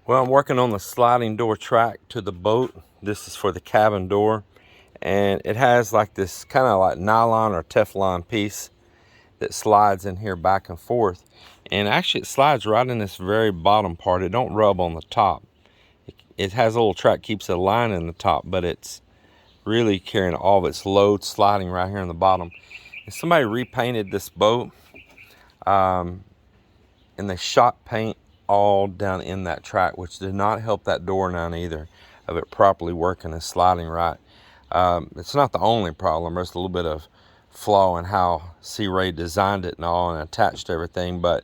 Well, I'm working on the sliding door track to the boat. This is for the cabin door, and it has like this kind of like nylon or Teflon piece that slides in here back and forth. And actually it slides right in this very bottom part. It don't rub on the top. It has a little track, keeps a line in the top, but it's really carrying all of its load sliding right here in the bottom. And somebody repainted this boat, and they shot paint all down in that track, which did not help that door none either of it properly working and sliding right. It's not the only problem. There's a little bit of flaw in how Sea Ray designed it and all and attached everything, but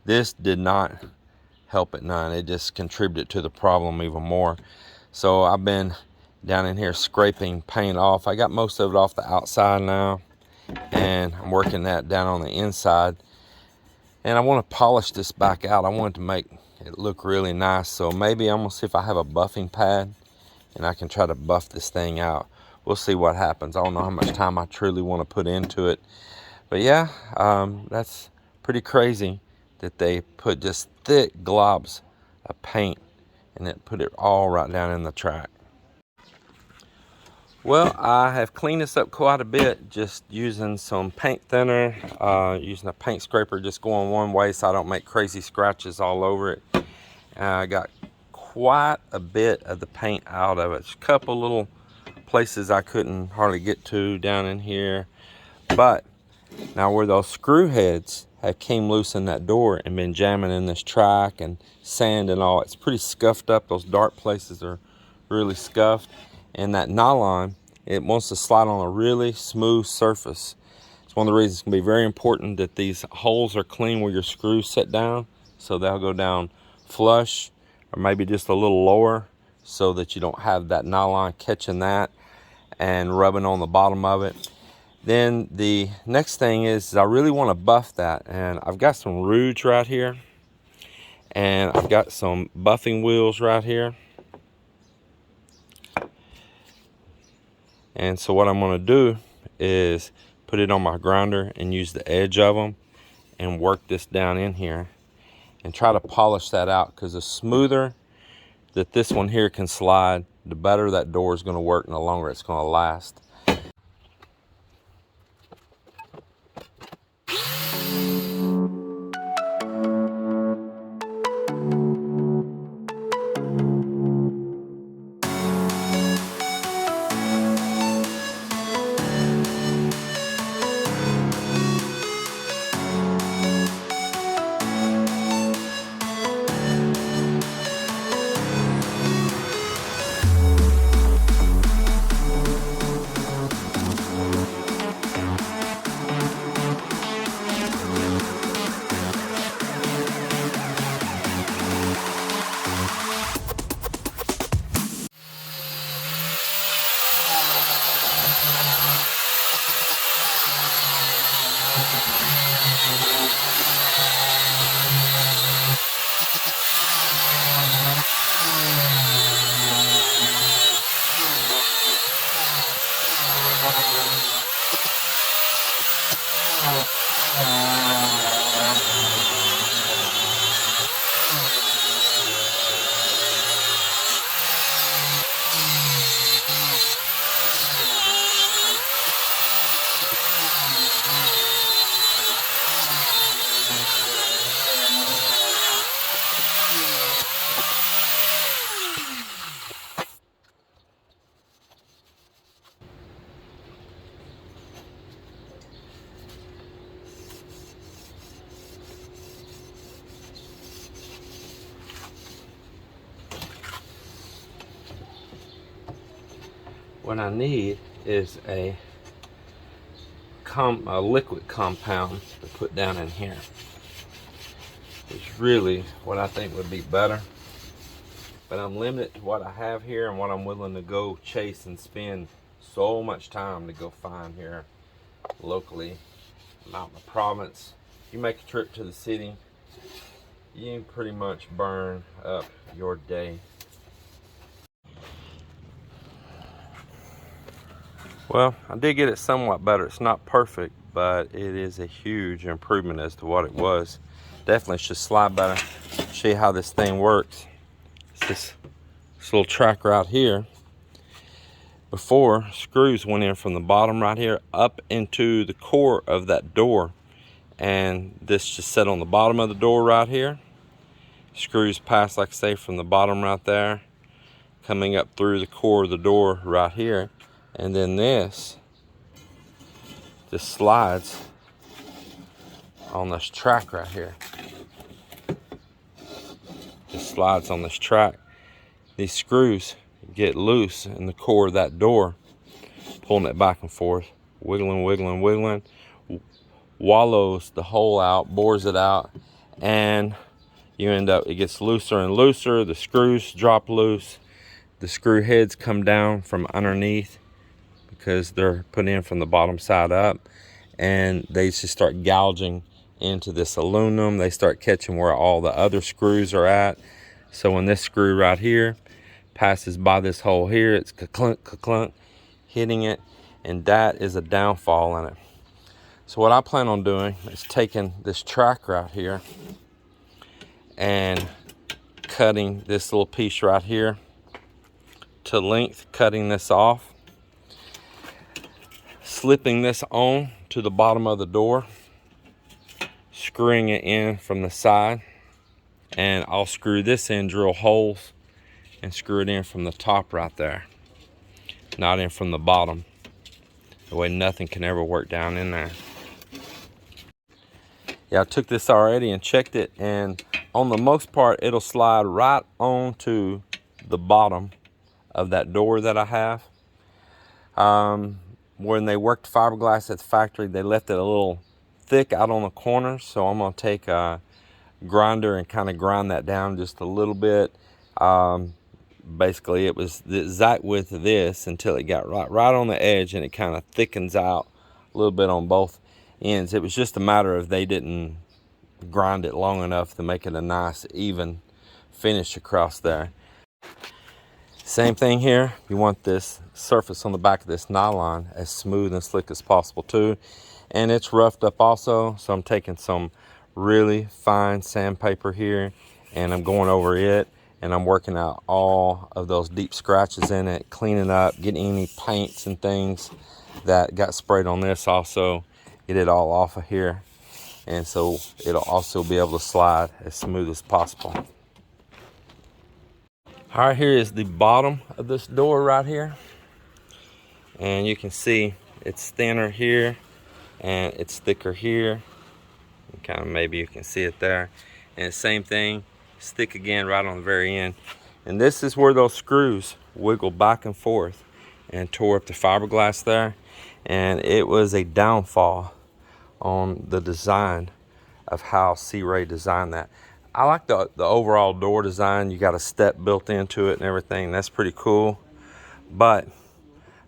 this did not help it none. It just contributed to the problem even more. So I've been down in here scraping paint off. I got most of it off the outside now, and I'm working that down on the inside. And I want to polish this back out. I want it to make it look really nice. So maybe I'm going to see if I have a buffing pad and I can try to buff this thing out. We'll see what happens. I don't know how much time I truly want to put into it. But yeah, that's pretty crazy that they put just thick globs of paint and it put it all right down in the track. Well, I have cleaned this up quite a bit just using some paint thinner, using a paint scraper, just going one way so I don't make crazy scratches all over it. I got quite a bit of the paint out of it. There's a couple little places I couldn't hardly get to down in here. But now where those screw heads have came loose in that door and been jamming in this track and sand and all, it's pretty scuffed up. Those dark places are really scuffed. And that nylon, it wants to slide on a really smooth surface. It's one of the reasons it's going to be very important that these holes are clean where your screws set down, so they'll go down flush or maybe just a little lower so that you don't have that nylon catching that and rubbing on the bottom of it. Then the next thing is I really want to buff that, and I've got some rouge right here, and I've got some buffing wheels right here. And so what I'm going to do is put it on my grinder and use the edge of them and work this down in here and try to polish that out, because the smoother that this one here can slide, the better that door is going to work and the longer it's going to last. What I need is a liquid compound to put down in here. It's really what I think would be better, but I'm limited to what I have here and what I'm willing to go chase and spend so much time to go find here locally. I'm out in the province. You make a trip to the city, you can pretty much burn up your day. Well, I did get it somewhat better. It's not perfect, but it is a huge improvement as to what it was. Definitely should slide better. Show you how this thing works. this little track right here. Before, screws went in from the bottom right here up into the core of that door, and this just set on the bottom of the door right here. Screws pass, like I say, from the bottom right there, coming up through the core of the door right here, and then this just slides on this track right here. Just slides on this track. These screws get loose in the core of that door, pulling it back and forth, wiggling, wiggling, wiggling, wallows the hole out, bores it out, and you end up, it gets looser and looser. The screws drop loose. The screw heads come down from underneath because they're put in from the bottom side up, and they just start gouging into this aluminum. They start catching where all the other screws are at. So when this screw right here passes by this hole here, it's ka-clunk, ka-clunk, hitting it, and that is a downfall in it. So what I plan on doing is taking this track right here and cutting this little piece right here to length, cutting this off, slipping this on to the bottom of the door, screwing it in from the side, and I'll screw this in, drill holes, and screw it in from the top right there, not in from the bottom. The way nothing can ever work down in there. Yeah, I took this already and checked it, and on the most part, it'll slide right onto the bottom of that door that I have. When they worked fiberglass at the factory, they left it a little thick out on the corners, so I'm gonna take a grinder and kind of grind that down just a little bit. Basically, it was the exact width of this until it got right on the edge, and it kind of thickens out a little bit on both ends. It was just a matter of they didn't grind it long enough to make it a nice even finish across there. Same thing here. You want this surface on the back of this nylon as smooth and slick as possible too, and it's roughed up also, so I'm taking some really fine sandpaper here and I'm going over it, and I'm working out all of those deep scratches in it, cleaning up, getting any paints and things that got sprayed on this, also get it all off of here, and so it'll also be able to slide as smooth as possible. All right, here is the bottom of this door right here, and you can see it's thinner here and it's thicker here. Kind of, maybe you can see it there, and same thing, it's thick again right on the very end. And this is where those screws wiggle back and forth and tore up the fiberglass there, and it was a downfall on the design of how Sea Ray designed that. I like the overall door design. You got a step built into it and everything. That's pretty cool. But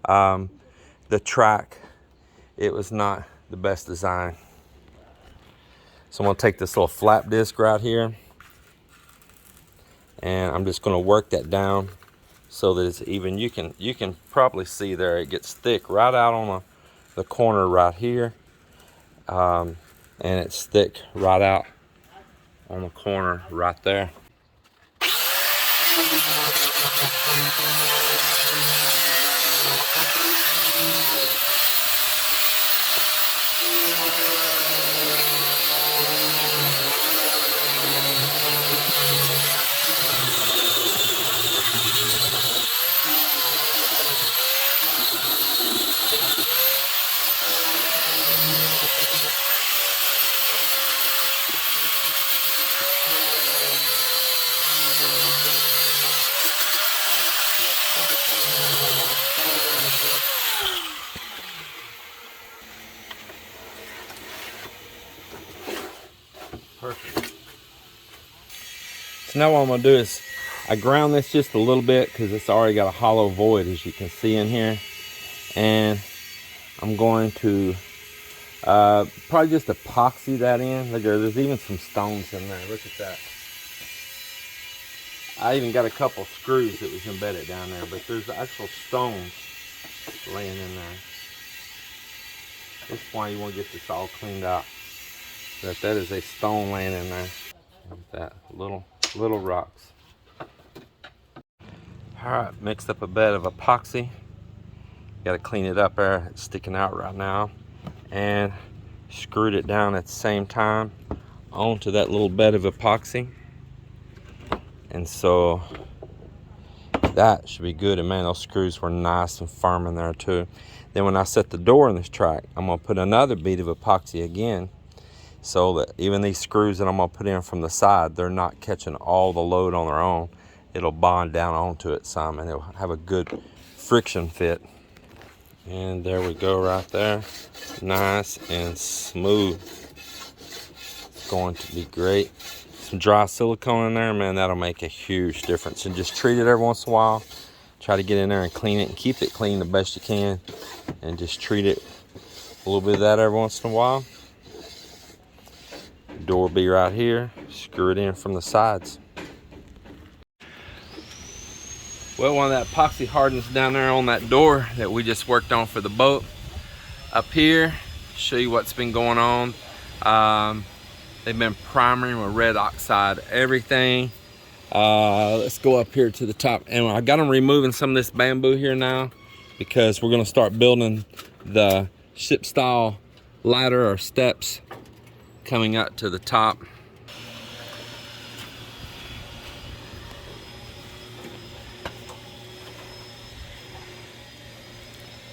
the track, it was not the best design. So I'm gonna take this little flap disc right here, and I'm just gonna work that down so that it's even. You can probably see there it gets thick right out on the corner right here, and it's thick right out on the corner right there. Perfect. So now what I'm gonna do is I ground this just a little bit because it's already got a hollow void, as you can see in here, and I'm going to probably just epoxy that in. Look, there's even some stones in there. Look at that. I even got a couple screws that was embedded down there, but there's actual stones laying in there. At this point, you want to get this all cleaned out. That is a stone laying in there. Look at that, little rocks. All right, mixed up a bed of epoxy. Got to clean it up there. It's sticking out right now. And screwed it down at the same time onto that little bed of epoxy. And so that should be good. And man, those screws were nice and firm in there too. Then when I set the door in this track, I'm gonna put another bead of epoxy again, so that even these screws that I'm gonna put in from the side, they're not catching all the load on their own. It'll bond down onto it some, and it'll have a good friction fit. And there we go right there. Nice and smooth. It's going to be great. Some dry silicone in there, man, that'll make a huge difference. And just treat it every once in a while. Try to get in there and clean it and keep it clean the best you can. And just treat it a little bit of that every once in a while. Door will be right here. Screw it in from the sides. Well, one of that epoxy hardens down there on that door that we just worked on for the boat. Up here, show you what's been going on. They've been primering with red oxide everything. Let's go up here to the top. And I got them removing some of this bamboo here now, because we're gonna start building the ship style ladder or steps coming up to the top.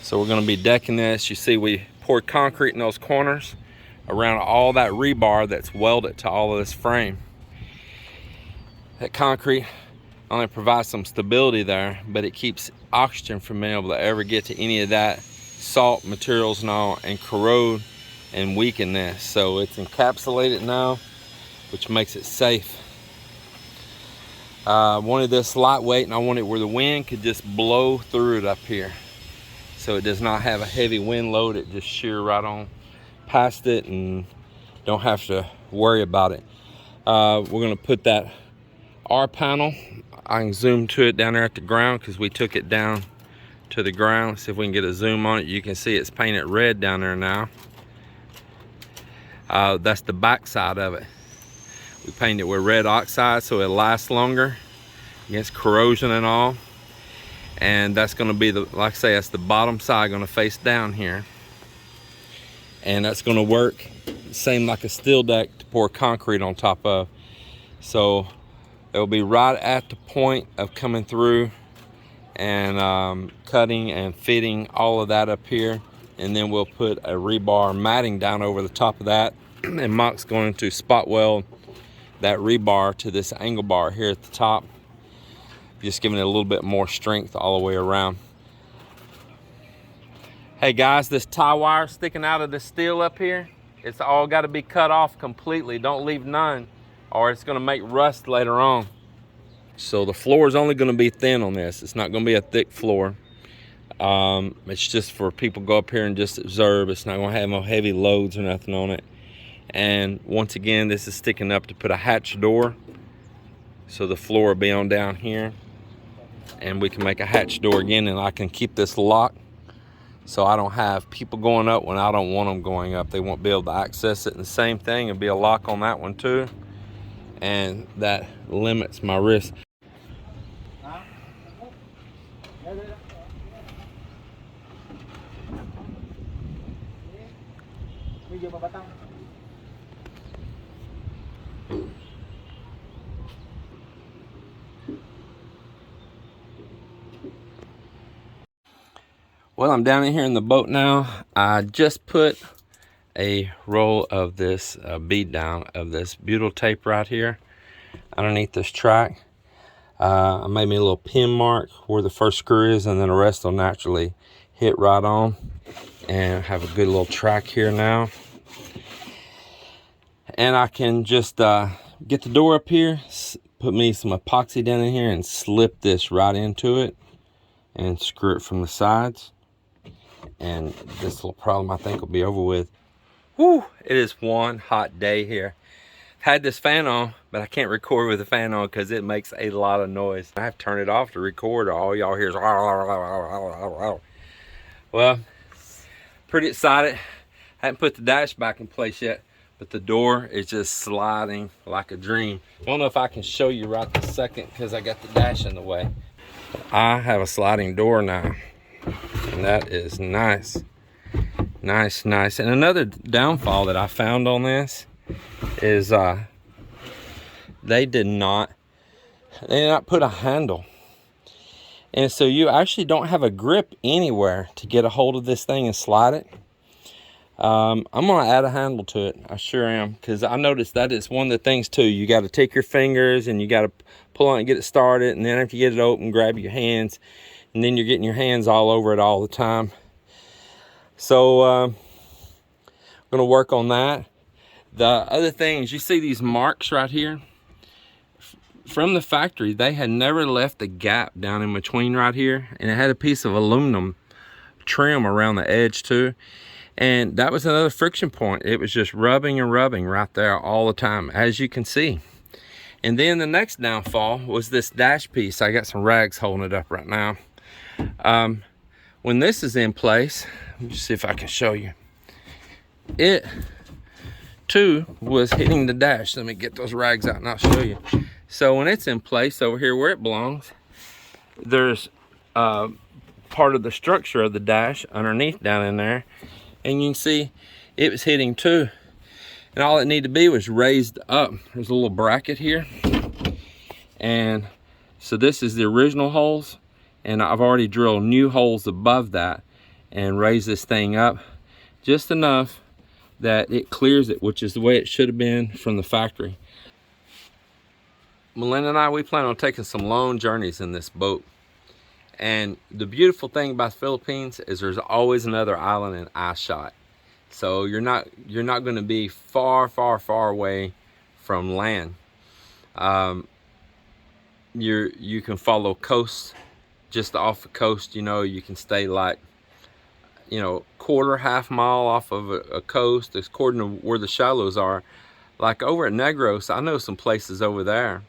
So we're gonna be decking this. You see we poured concrete in those corners around all that rebar that's welded to all of this frame. That concrete only provides some stability there, but it keeps oxygen from being able to ever get to any of that salt materials and all, and corrode and weaken this. So it's encapsulated now, which makes it safe. I wanted this lightweight, and I wanted where the wind could just blow through it up here. So it does not have a heavy wind load. It just shear right on past it and don't have to worry about it. We're gonna put that R panel. I can zoom to it down there at the ground because we took it down to the ground. See if we can get a zoom on it. You can see it's painted red down there now. That's the back side of it. We painted it with red oxide so it lasts longer against corrosion and all. And that's going to be the, like I say, that's the bottom side going to face down here. And that's going to work same like a steel deck to pour concrete on top of. So it'll be right at the point of coming through and cutting and fitting all of that up here. And then we'll put a rebar matting down over the top of that. And Mock's going to spot weld that rebar to this angle bar here at the top, just giving it a little bit more strength all the way around. Hey guys, this tie wire sticking out of the steel up here, it's all got to be cut off completely. Don't leave none, or it's going to make rust later on. So the floor is only going to be thin on this. It's not going to be a thick floor. It's just for people to go up here and just observe. It's not going to have no heavy loads or nothing on it. And once again, this is sticking up to put a hatch door. So the floor will be on down here. And we can make a hatch door again, and I can keep this locked so I don't have people going up when I don't want them going up. They won't be able to access it. And the same thing, it'll be a lock on that one too. And that limits my risk. Well, I'm down in here in the boat now. I just put a roll of this bead down of this butyl tape right here underneath this track. I made me a little pin mark where the first screw is, and then the rest will naturally hit right on. And have a good little track here now. And I can just get the door up here, put me some epoxy down in here, and slip this right into it and screw it from the sides. And this little problem I think will be over with. Whew, it is one hot day here. Had this fan on, but I can't record with the fan on because it makes a lot of noise. I have to turn it off to record, or all y'all hear is well, pretty excited. I haven't put the dash back in place yet, but the door is just sliding like a dream. I don't know if I can show you right this second because I got the dash in the way. I have a sliding door now, and that is nice. Nice. And another downfall that I found on this is they did not put a handle. And so you actually don't have a grip anywhere to get a hold of this thing and slide it. I'm going to add a handle to it. I sure am. Because I noticed that it's one of the things too. You got to take your fingers and you got to pull on it and get it started. And then after you get it open, grab your hands. And then you're getting your hands all over it all the time. So I'm going to work on that. The other thing is, you see these marks right here? From the factory, they had never left a gap down in between right here. And it had a piece of aluminum trim around the edge too. And that was another friction point. It was just rubbing and rubbing right there all the time, as you can see. And then the next downfall was this dash piece. I got some rags holding it up right now. When this is in place, let me see if I can show you. It too was hitting the dash. Let me get those rags out and I'll show you. So when it's in place over here where it belongs, there's part of the structure of the dash underneath down in there. And you can see it was hitting too. And all it needed to be was raised up. There's a little bracket here. And so this is the original holes. And I've already drilled new holes above that and raised this thing up just enough that it clears it, which is the way it should have been from the factory. Melinda and I, we plan on taking some long journeys in this boat. And the beautiful thing about the Philippines is there's always another island in eye shot. So you're not going to be far away from land. You can follow coast, just off the coast. You know, you can stay like, quarter, half mile off of a coast, according to where the shallows are. Like over at Negros, I know some places over there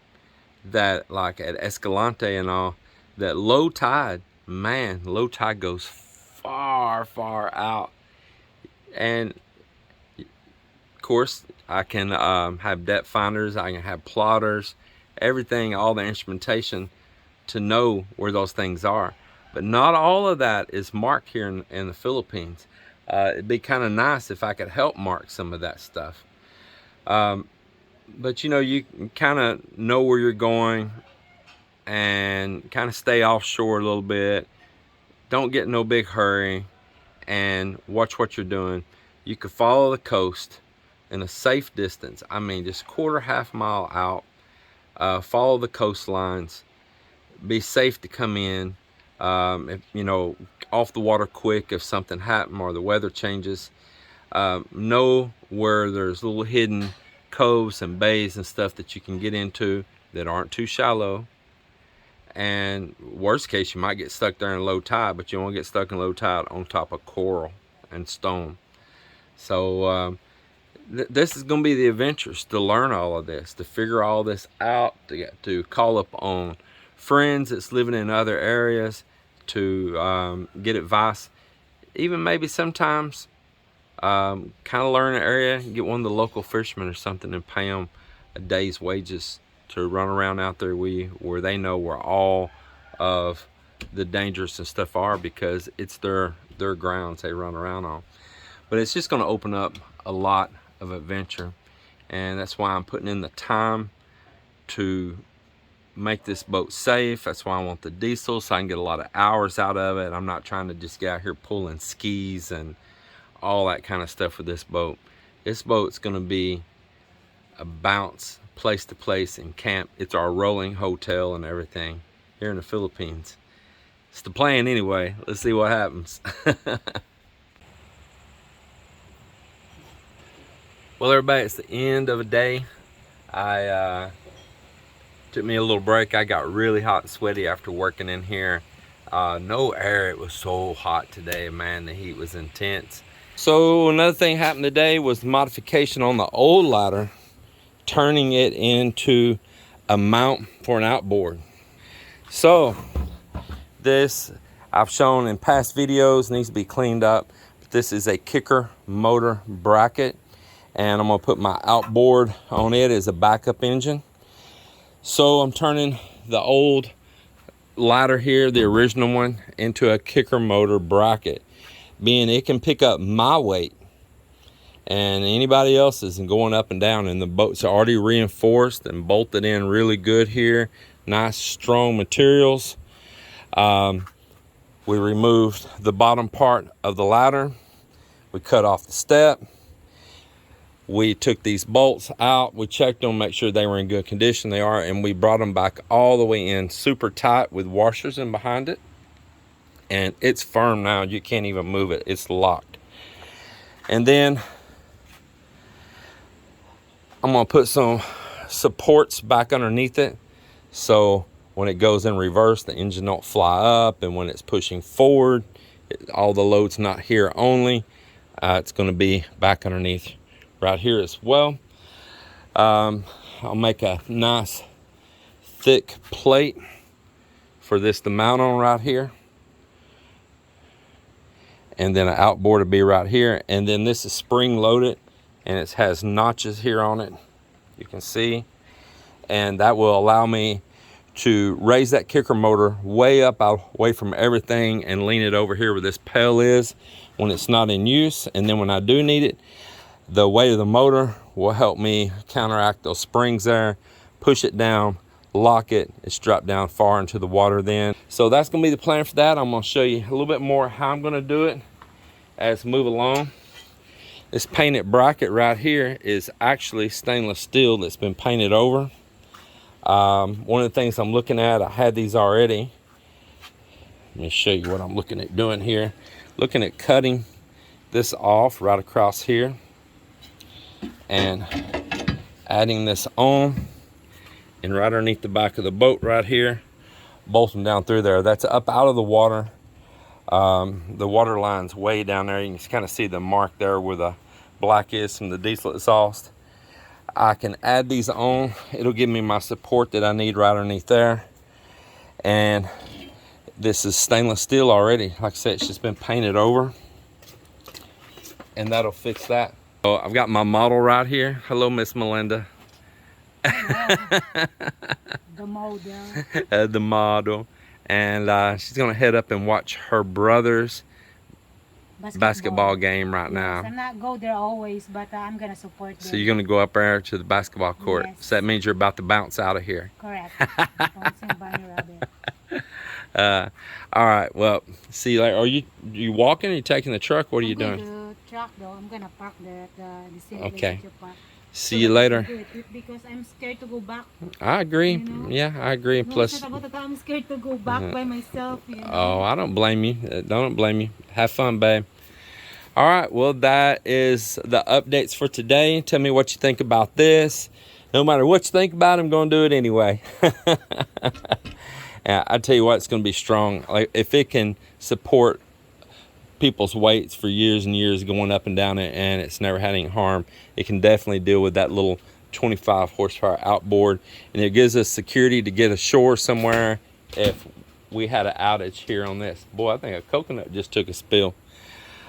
that, like at Escalante and all, that low tide goes far out. And of course I can have depth finders, I can have plotters, everything, all the instrumentation to know where those things are. But not all of that is marked here in the Philippines. It'd be kind of nice if I could help mark some of that stuff. But you kind of know where you're going and kind of stay offshore a little bit. Don't get in no big hurry and watch what you're doing. You could follow the coast in a safe distance. I mean, just quarter, half mile out. Follow the coastlines. Be safe to come in. Off the water quick if something happened or the weather changes. Know where there's little hidden coves and bays and stuff that you can get into that aren't too shallow. And worst case, you might get stuck there in low tide, but you won't get stuck in low tide on top of coral and stone. So this is going to be the adventures, to learn all of this, to figure all this out, to call up on friends that's living in other areas, to get advice. Even maybe sometimes kind of learn an area, get one of the local fishermen or something and pay them a day's wages to run around out there where they know where all of the dangers and stuff are, because it's their grounds they run around on. But it's just going to open up a lot of adventure, and that's why I'm putting in the time to make this boat safe. That's why I want the diesel, so I can get a lot of hours out of it. I'm not trying to just get out here pulling skis and all that kind of stuff with this boat. This boat's going to be a bounce place to place and camp. It's our rolling hotel and everything here in the Philippines. It's the plan anyway. Let's see what happens. Well, everybody, it's the end of a day. I took me a little break. I got really hot and sweaty after working in here. No air. It was so hot today, man. The heat was intense. So another thing happened today was modification on the old ladder, turning it into a mount for an outboard. So this I've shown in past videos, needs to be cleaned up. This is a kicker motor bracket, and I'm gonna put my outboard on it as a backup engine. So I'm turning the old ladder here, the original one, into a kicker motor bracket, being it can pick up my weight and anybody else's and going up and down, and the boat's already reinforced and bolted in really good here. Nice strong materials. We removed the bottom part of the ladder. We cut off the step. We took these bolts out. We checked them, make sure they were in good condition. They are, and we brought them back all the way in super tight with washers in behind it. And it's firm now. You can't even move it. It's locked. And then I'm gonna put some supports back underneath it, so when it goes in reverse, the engine don't fly up, and when it's pushing forward, all the load's not here only. It's gonna be back underneath right here as well. I'll make a nice thick plate for this to mount on right here. And then an outboard to be right here. And then this is spring loaded, and it has notches here on it, you can see. And that will allow me to raise that kicker motor way up, away from everything, and lean it over here where this pail is when it's not in use. And then when I do need it, the weight of the motor will help me counteract those springs there, push it down, lock it. It's dropped down far into the water then. So that's gonna be the plan for that. I'm gonna show you a little bit more how I'm gonna do it as we move along. This painted bracket right here is actually stainless steel that's been painted over. One of the things I'm looking at, I had these already. Let me show you what I'm looking at doing here. Looking at cutting this off right across here and adding this on, and right underneath the back of the boat right here, bolt them down through there. That's up out of the water. The water line's way down there. You can kind of see the mark there where the black is from the diesel exhaust. I can add these on. It'll give me my support that I need right underneath there. And this is stainless steel already. Like I said, it's just been painted over, and that'll fix that. So I've got my model right here. Hello, Miss Melinda. Yeah. The model. The model. And she's gonna head up and watch her brother's basketball game right now. I'm not go there always, but I'm gonna support them. So you're gonna go up there to the basketball court. Yes. So that means you're about to bounce out of here. Correct. Bouncing bunny rabbit. All right. Well, see you later. Are you walking? Or are you taking the truck? What are you doing? The truck though. I'm gonna park there at the same Okay. place that you park. See you later. Because I'm scared to go back. I agree. You know? Yeah, I agree. No, Plus, it's not about that. I'm scared to go back by myself. You know? oh, I don't blame you. Don't blame you. Have fun, babe. All right. Well, that is the updates for today. Tell me what you think about this. No matter what you think about it, I'm going to do it anyway. And I tell you what, it's going to be strong. Like, if it can support people's weights for years and years going up and down it, and it's never had any harm, it can definitely deal with that little 25 horsepower outboard, and it gives us security to get ashore somewhere if we had an outage here on this. Boy, I think a coconut just took a spill.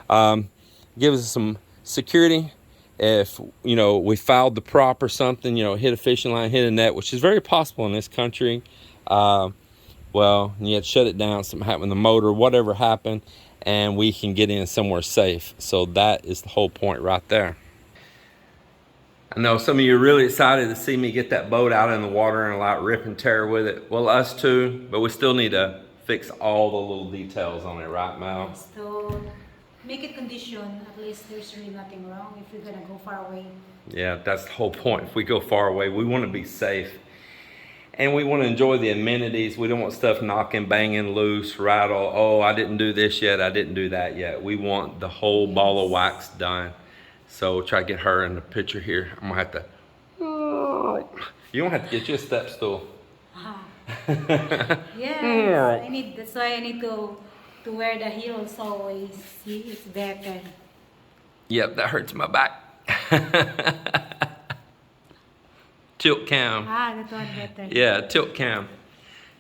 Gives us some security if, you know, we fouled the prop or something, you know, hit a fishing line, hit a net, which is very possible in this country. Well, you had to shut it down, something happened with the motor, whatever happened, and we can get in somewhere safe. So that is the whole point right there. I know some of you are really excited to see me get that boat out in the water and allow it rip and tear with it. Well, us too, but we still need to fix all the little details on it, right, Mal? So make it condition. At least there's really nothing wrong if you're gonna go far away. Yeah, that's the whole point. If we go far away, we want to be safe. And we want to enjoy the amenities. We don't want stuff knocking, banging, loose, rattle. Oh, I didn't do this yet. I didn't do that yet. We want the whole ball of wax done. So try to get her in the picture here. I'm going to have to... You don't have to get you a step stool. Yeah, that's why I need to wear the heels always. See, it's better. Yep, that hurts my back. Tilt cam. That one better. Yeah, tilt cam.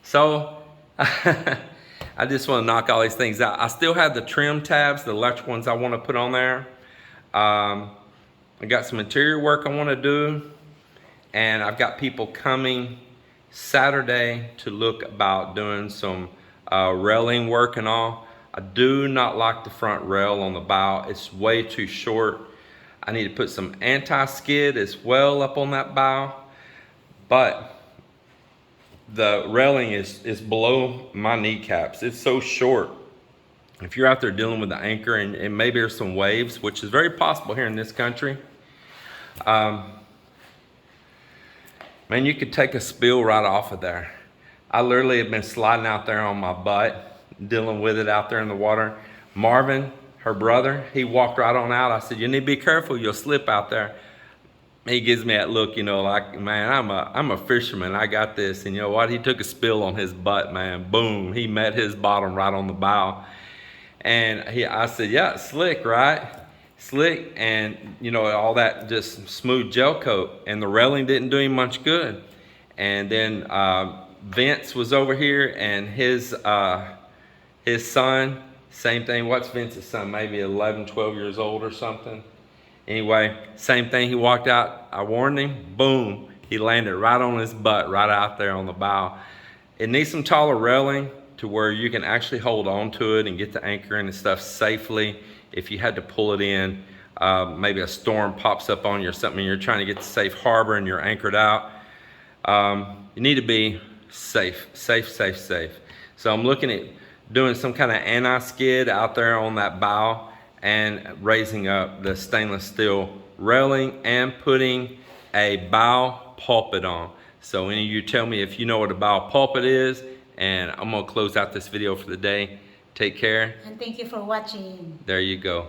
So I just want to knock all these things out. I still have the trim tabs, the electric ones I want to put on there. I got some interior work I want to do, and I've got people coming Saturday to look about doing some railing work and all. I do not like the front rail on the bow. It's way too short. I need to put some anti-skid as well up on that bow, but the railing is below my kneecaps. It's so short. If you're out there dealing with the anchor and maybe there's some waves, which is very possible here in this country, man, you could take a spill right off of there. I literally have been sliding out there on my butt, dealing with it out there in the water. Marvin, her brother, he walked right on out. I said, you need to be careful, you'll slip out there. He gives me that look, you know, like, man, I'm a fisherman, I got this. And you know what, he took a spill on his butt, man, boom, he met his bottom right on the bow. And I said, yeah, slick, right? Slick, and you know, all that just smooth gel coat, and the railing didn't do him much good. And then Vince was over here, and his son, same thing. What's Vince's son? Maybe 11, 12 years old or something. Anyway, same thing. He walked out. I warned him. Boom. He landed right on his butt, right out there on the bow. It needs some taller railing to where you can actually hold on to it and get the anchor in and stuff safely. If you had to pull it in, maybe a storm pops up on you or something, and you're trying to get to safe harbor and you're anchored out. You need to be safe. So I'm looking at doing some kind of anti-skid out there on that bow and raising up the stainless steel railing and putting a bow pulpit on. So any of you tell me if you know what a bow pulpit is, and I'm gonna close out this video for the day. Take care. And thank you for watching. There you go.